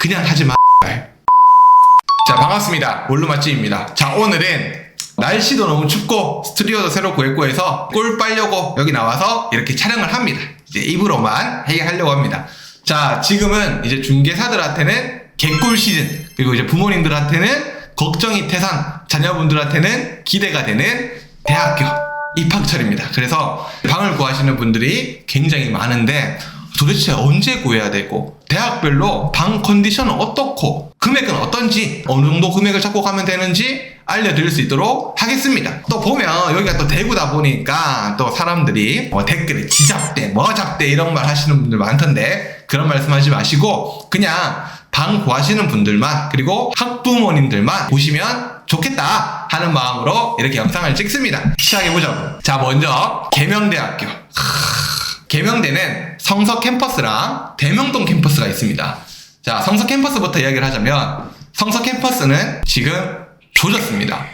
그냥 하지 마. 자, 반갑습니다. 원루 맛집입니다. 자, 오늘은 날씨도 너무 춥고 스튜디오도 새로 구했고 해서 꿀 빨려고 여기 나와서 이렇게 촬영을 합니다. 이제 입으로만 해결하려고 합니다. 자, 지금은 이제 중개사들한테는 개꿀 시즌, 그리고 이제 부모님들한테는 걱정이 태산, 자녀분들한테는 기대가 되는 대학교 입학철입니다. 그래서 방을 구하시는 분들이 굉장히 많은데 도대체 언제 구해야 되고, 대학별로 방 컨디션은 어떻고, 금액은 어떤지, 어느 정도 금액을 잡고 가면 되는지 알려드릴 수 있도록 하겠습니다. 또 보면 여기가 또 대구다 보니까 또 사람들이 댓글에 지잡대, 뭐 잡대 이런 말 하시는 분들 많던데 그런 말씀 하지 마시고 그냥 방 구하시는 분들만, 그리고 학부모님들만 보시면 좋겠다 하는 마음으로 이렇게 영상을 찍습니다. 시작해보자고. 자, 먼저 계명대학교. 계명대는 성서 캠퍼스랑 대명동 캠퍼스가 있습니다. 자, 성서 캠퍼스부터 이야기를 하자면 성서 캠퍼스는 지금 조졌습니다.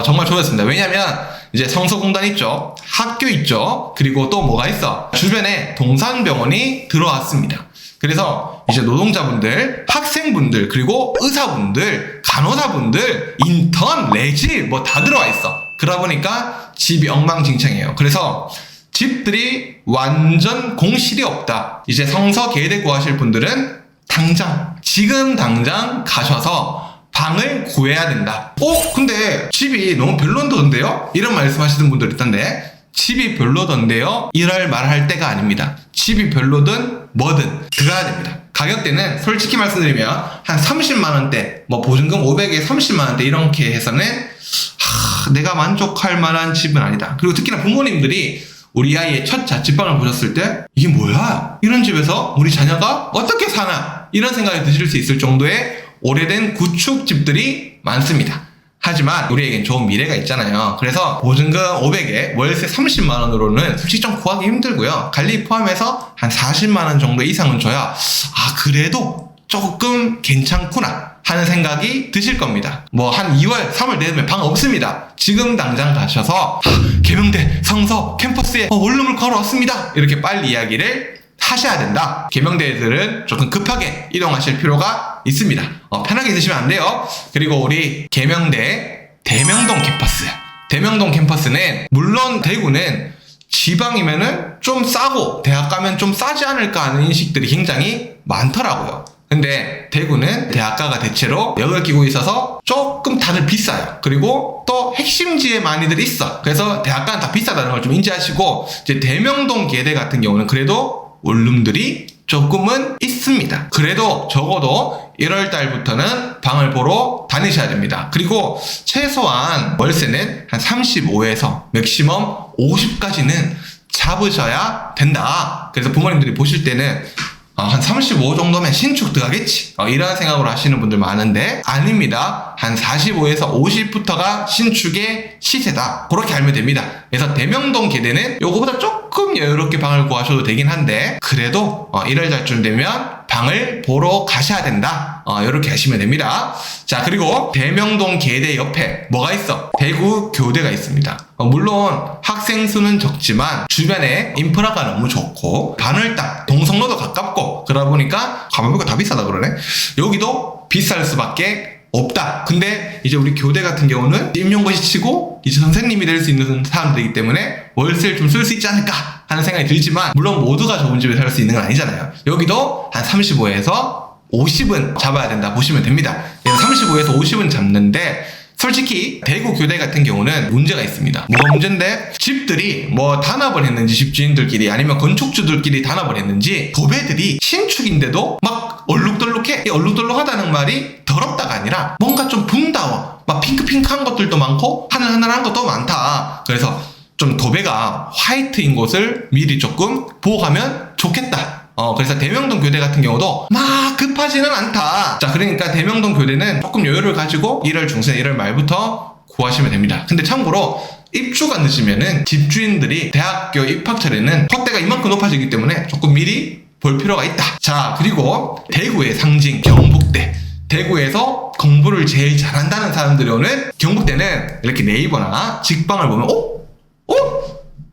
정말 조졌습니다. 왜냐면 이제 성서공단 있죠, 학교 있죠, 그리고 또 뭐가 있어, 주변에 동산병원이 들어왔습니다. 그래서 이제 노동자분들, 학생분들, 그리고 의사분들, 간호사분들, 인턴, 레지 뭐 다 들어와 있어. 그러다 보니까 집이 엉망진창이에요. 그래서 집들이 완전 공실이 없다. 이제 성서 계대 구하실 분들은 지금 당장 가셔서 방을 구해야 된다. 근데 집이 너무 별로던데요? 이런 말씀 하시는 분들 있던데, 집이 별로던데요? 이럴 말할 때가 아닙니다. 집이 별로든 뭐든 들어야 됩니다. 가격대는 솔직히 말씀드리면 한 30만원대, 뭐 보증금 500에 30만원대 이렇게 해서는 내가 만족할 만한 집은 아니다. 그리고 특히나 부모님들이 우리 아이의 첫 자취방을 보셨을 때 이게 뭐야? 이런 집에서 우리 자녀가 어떻게 사나? 이런 생각이 드실 수 있을 정도의 오래된 구축집들이 많습니다. 하지만 우리에겐 좋은 미래가 있잖아요. 그래서 보증금 500에 월세 30만원으로는 솔직히 좀 구하기 힘들고요. 관리 포함해서 한 40만원 정도 이상은 줘야 그래도 조금 괜찮구나 하는 생각이 드실 겁니다. 뭐 한 2월, 3월 되면 방 없습니다. 지금 당장 가셔서 계명대 성서 캠퍼스에 원룸을 걸어왔습니다, 이렇게 빨리 이야기를 하셔야 된다. 계명대들은 조금 급하게 이동하실 필요가 있습니다. 편하게 드시면 안 돼요. 그리고 우리 계명대 대명동 캠퍼스. 대명동 캠퍼스는 물론 대구는 지방이면은 좀 싸고 대학 가면 좀 싸지 않을까 하는 인식들이 굉장히 많더라고요. 근데 대구는 대학가가 대체로 역을 끼고 있어서 조금 다들 비싸요. 그리고 또 핵심지에 많이들 있어. 그래서 대학가는 다 비싸다는 걸 좀 인지하시고, 이제 대명동 계대 같은 경우는 그래도 원룸들이 조금은 있습니다. 그래도 적어도 1월달부터는 방을 보러 다니셔야 됩니다. 그리고 최소한 월세는 한 35에서 맥시멈 50까지는 잡으셔야 된다. 그래서 부모님들이 보실 때는 한 35 정도면 신축 들어가겠지, 이런 생각으로 하시는 분들 많은데 아닙니다. 한 45에서 50부터가 신축의 시세다. 그렇게 알면 됩니다. 그래서 대명동 계대는 요거보다 조금 여유롭게 방을 구하셔도 되긴 한데 그래도 1월 달쯤 되면 방을 보러 가셔야 된다. 이렇게 하시면 됩니다. 자, 그리고 대명동 계대 옆에 뭐가 있어? 대구 교대가 있습니다. 물론 학생 수는 적지만 주변에 인프라가 너무 좋고 바늘딱 동성로도 가깝고 그러다 보니까 가만보니까 다 비싸다 그러네. 여기도 비쌀 수밖에 없다. 근데 이제 우리 교대 같은 경우는 임용고시 치고 이제 선생님이 될 수 있는 사람들이기 때문에 월세를 좀 쓸 수 있지 않을까 하는 생각이 들지만, 물론 모두가 좋은 집에 살 수 있는 건 아니잖아요. 여기도 한 35에서 50은 잡아야 된다 보시면 됩니다. 35에서 50은 잡는데 솔직히 대구 교대 같은 경우는 문제가 있습니다. 뭐가 문제인데, 집들이 뭐 단합을 했는지 집주인들끼리 아니면 건축주들끼리 단합을 했는지 도배들이 신축인데도 막 얼룩덜룩해. 이 얼룩덜룩하다는 말이 더럽다가 아니라 뭔가 좀 붕다워. 막 핑크핑크한 것들도 많고 하늘하늘한 것도 많다. 그래서 좀 도배가 화이트인 곳을 미리 조금 보고 가면 좋겠다. 그래서 대명동 교대 같은 경우도 막 급하지는 않다. 자, 그러니까 대명동 교대는 조금 여유를 가지고 1월 중순, 1월 말부터 구하시면 됩니다. 근데 참고로 입주가 늦으면은 집주인들이 대학교 입학철에는 헛대가 이만큼 높아지기 때문에 조금 미리 볼 필요가 있다. 자, 그리고 대구의 상징 경북대. 대구에서 공부를 제일 잘한다는 사람들이 오는 경북대는 이렇게 네이버나 직방을 보면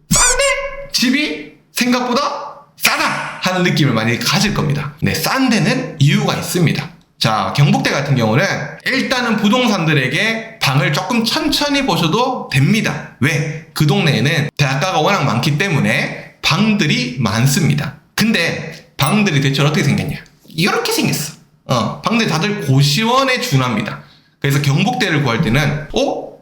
싼데? 집이 생각보다 싸다 하는 느낌을 많이 가질 겁니다. 네, 싼 데는 이유가 있습니다. 자, 경북대 같은 경우는 일단은 부동산들에게 방을 조금 천천히 보셔도 됩니다. 왜? 그 동네에는 대학가가 워낙 많기 때문에 방들이 많습니다. 근데 방들이 대체 어떻게 생겼냐? 이렇게 생겼어. 방들이 다들 고시원에 준합니다. 그래서 경북대를 구할 때는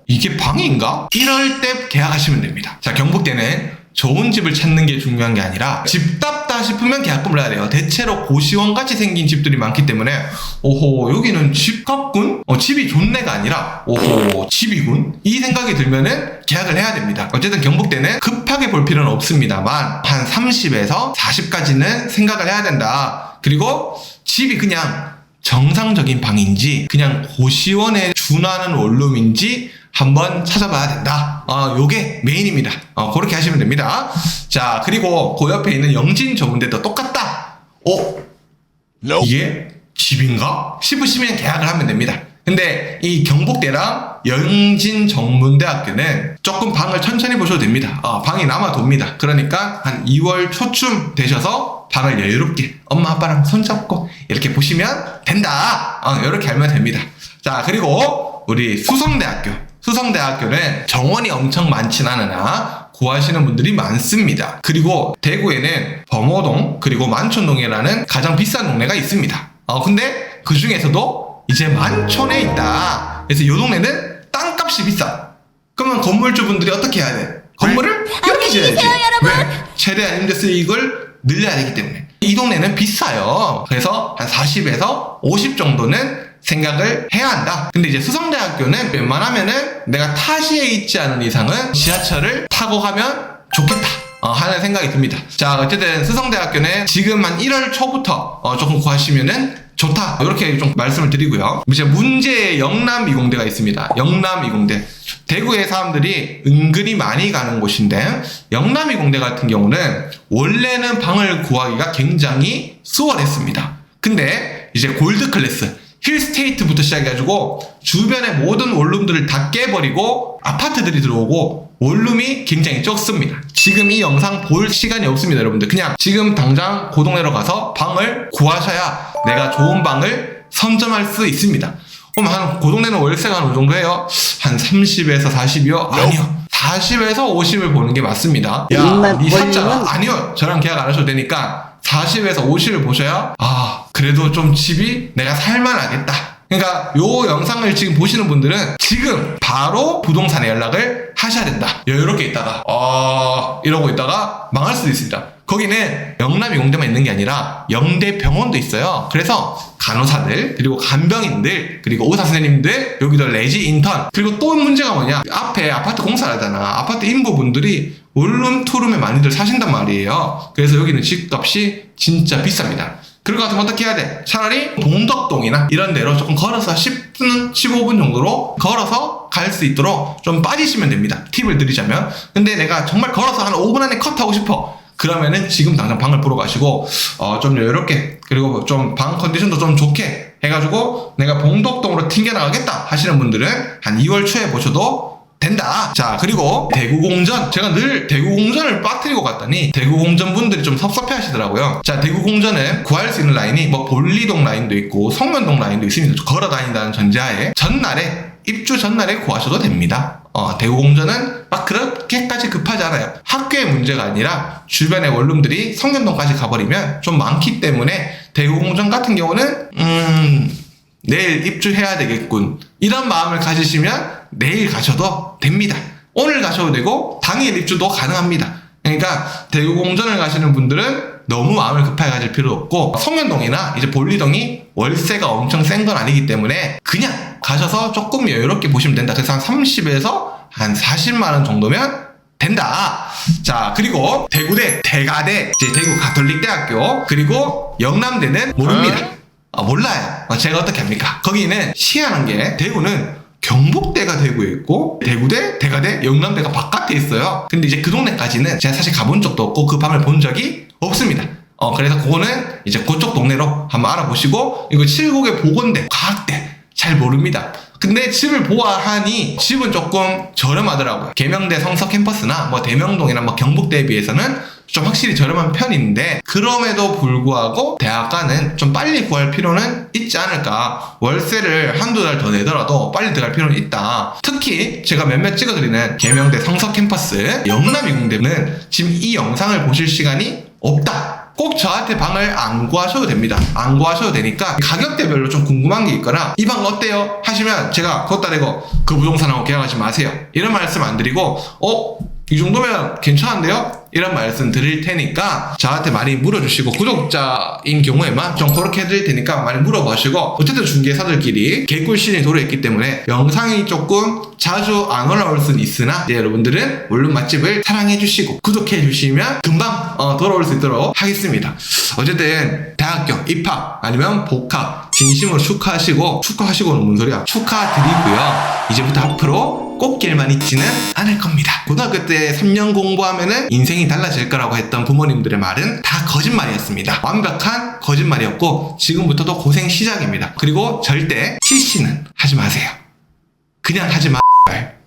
이게 방인가? 이럴 때 계약하시면 됩니다. 자, 경북대는 좋은 집을 찾는 게 중요한 게 아니라 집답다 싶으면 계약금을 해야 돼요. 대체로 고시원같이 생긴 집들이 많기 때문에 여기는 집값군? 집이 좋네가 아니라 집이군? 이 생각이 들면은 계약을 해야 됩니다. 어쨌든 경북대는 급하게 볼 필요는 없습니다만 한 30에서 40까지는 생각을 해야 된다. 그리고 집이 그냥 정상적인 방인지 그냥 고시원에 준하는 원룸인지 한번 찾아봐야 된다. 요게 메인입니다. 그렇게 하시면 됩니다. 자, 그리고 그 옆에 있는 영진 전문대도 똑같다. 이게 집인가? 싶으시면 계약을 하면 됩니다. 근데 이 경북대랑 영진 전문대학교는 조금 방을 천천히 보셔도 됩니다. 방이 남아돕니다. 그러니까 한 2월 초쯤 되셔서 방을 여유롭게 엄마 아빠랑 손잡고 이렇게 보시면 된다. 이렇게 알면 됩니다. 자, 그리고 우리 수성대학교는 정원이 엄청 많진 않으나 구하시는 분들이 많습니다. 그리고 대구에는 범호동 그리고 만촌동이라는 가장 비싼 동네가 있습니다. 근데 그 중에서도 이제 만촌에 있다. 그래서 이 동네는 땅값이 비싸. 그러면 건물주분들이 어떻게 해야 돼? 건물을 이렇게 지어야지. 왜? 최대한 임대 수익을 늘려야 되기 때문에. 이 동네는 비싸요. 그래서 한 40에서 50 정도는 생각을 해야 한다. 근데 이제 수성대학교는 웬만하면은 내가 타시에 있지 않은 이상은 지하철을 타고 가면 좋겠다 하는 생각이 듭니다. 자, 어쨌든 수성대학교는 지금 한 1월 초부터 조금 구하시면은 좋다. 이렇게 좀 말씀을 드리고요. 이제 문제의 영남이공대가 있습니다. 영남이공대. 대구의 사람들이 은근히 많이 가는 곳인데 영남이공대 같은 경우는 원래는 방을 구하기가 굉장히 수월했습니다. 근데 이제 골드클래스 힐스테이트부터 시작해가지고 주변의 모든 원룸들을 다 깨버리고 아파트들이 들어오고 원룸이 굉장히 적습니다. 지금 이 영상 볼 시간이 없습니다, 여러분들. 그냥 지금 당장 그 동네로 가서 방을 구하셔야 내가 좋은 방을 선점할 수 있습니다. 그럼 그 동네는 월세가 어느 정도 해요? 한 30에서 40이요? 아니요. 40에서 50을 보는 게 맞습니다. 니 샀잖아. 아니요. 저랑 계약 안 하셔도 되니까 40에서 50을 보셔야 그래도 좀 집이 내가 살만하겠다. 그러니까 요 영상을 지금 보시는 분들은 지금 바로 부동산에 연락을 하셔야 된다. 이렇게 있다가 이러고 있다가 망할 수도 있습니다. 거기는 영남이공대만 있는 게 아니라 영대병원도 있어요. 그래서 간호사들 그리고 간병인들 그리고 의사 선생님들 여기도 레지 인턴 그리고 또 문제가 뭐냐, 앞에 아파트 공사를 하잖아. 아파트 인부분들이 원룸 투룸에 많이들 사신단 말이에요. 그래서 여기는 집값이 진짜 비쌉니다. 그럴 것 같으면 어떻게 해야 돼? 차라리 동덕동이나 이런 데로 조금 걸어서 10분, 15분 정도로 걸어서 갈 수 있도록 좀 빠지시면 됩니다. 팁을 드리자면. 근데 내가 정말 걸어서 한 5분 안에 컷하고 싶어. 그러면은 지금 당장 방을 보러 가시고 좀 여유롭게 그리고 좀 방 컨디션도 좀 좋게 해가지고 내가 봉덕동으로 튕겨나가겠다 하시는 분들은 한 2월 초에 보셔도 된다. 자, 그리고 대구공전. 제가 늘 대구공전을 빠뜨리고 갔더니 대구공전 분들이 좀 섭섭해 하시더라고요. 자, 대구공전은 구할 수 있는 라인이 볼리동 라인도 있고 성면동 라인도 있습니다. 걸어 다닌다는 전제하에 입주 전날에 구하셔도 됩니다. 대구공전은 막 그렇게까지 급하지 않아요. 학교의 문제가 아니라 주변의 원룸들이 성면동까지 가버리면 좀 많기 때문에 대구공전 같은 경우는 내일 입주해야 되겠군 이런 마음을 가지시면 내일 가셔도 됩니다. 오늘 가셔도 되고 당일 입주도 가능합니다. 그러니까 대구공전을 가시는 분들은 너무 마음을 급하게 가질 필요 없고 성면동이나 이제 볼리동이 월세가 엄청 센 건 아니기 때문에 그냥 가셔서 조금 여유롭게 보시면 된다. 그래서 한 30에서 한 40만원 정도면 된다. 자, 그리고 대구대, 대가대, 이제 대구 가톨릭대학교 그리고 영남대는 모릅니다. 몰라요. 제가 어떻게 합니까? 거기는 희한한 게 대구는 경북대가 대구에 있고 대구대, 대가대, 영남대가 바깥에 있어요. 근데 이제 그 동네까지는 제가 사실 가본 적도 없고 그 방을 본 적이 없습니다. 그래서 그거는 이제 그쪽 동네로 한번 알아보시고 이거 칠곡의 보건대, 과학대 잘 모릅니다. 근데 집을 보아하니 집은 조금 저렴하더라고요. 계명대 성서 캠퍼스나 뭐 대명동이나 뭐 경북대에 비해서는 좀 확실히 저렴한 편인데 그럼에도 불구하고 대학가는 좀 빨리 구할 필요는 있지 않을까. 월세를 한두 달 더 내더라도 빨리 들어갈 필요는 있다. 특히 제가 몇몇 찍어드리는 계명대 성서 캠퍼스 영남이공대는 지금 이 영상을 보실 시간이 없다. 꼭 저한테 방을 안 구하셔도 됩니다. 안 구하셔도 되니까 가격대별로 좀 궁금한 게 있거나 이 방 어때요? 하시면 제가 그것 따르고 그 부동산하고 계약하지 마세요. 이런 말씀 안 드리고 이 정도면 괜찮은데요? 이런 말씀 드릴 테니까 저한테 많이 물어주시고 구독자인 경우에만 좀 그렇게 해드릴 테니까 많이 물어보시고 어쨌든 중개사들끼리 개꿀 시즌이 도래했기 때문에 영상이 조금 자주 안 올라올 수는 있으나 이제 여러분들은 물론 맛집을 사랑해주시고 구독해주시면 금방 돌아올 수 있도록 하겠습니다. 어쨌든 대학교 입학 아니면 복학 진심으로 축하하시고는 뭔 소리야, 축하드리고요. 이제부터 앞으로 꽃길만 있지는 않을 겁니다. 고등학교 때 3년 공부하면은 인생이 달라질 거라고 했던 부모님들의 말은 다 거짓말이었습니다. 완벽한 거짓말이었고 지금부터도 고생 시작입니다. 그리고 절대 CC는 하지 마세요. 그냥 하지 마.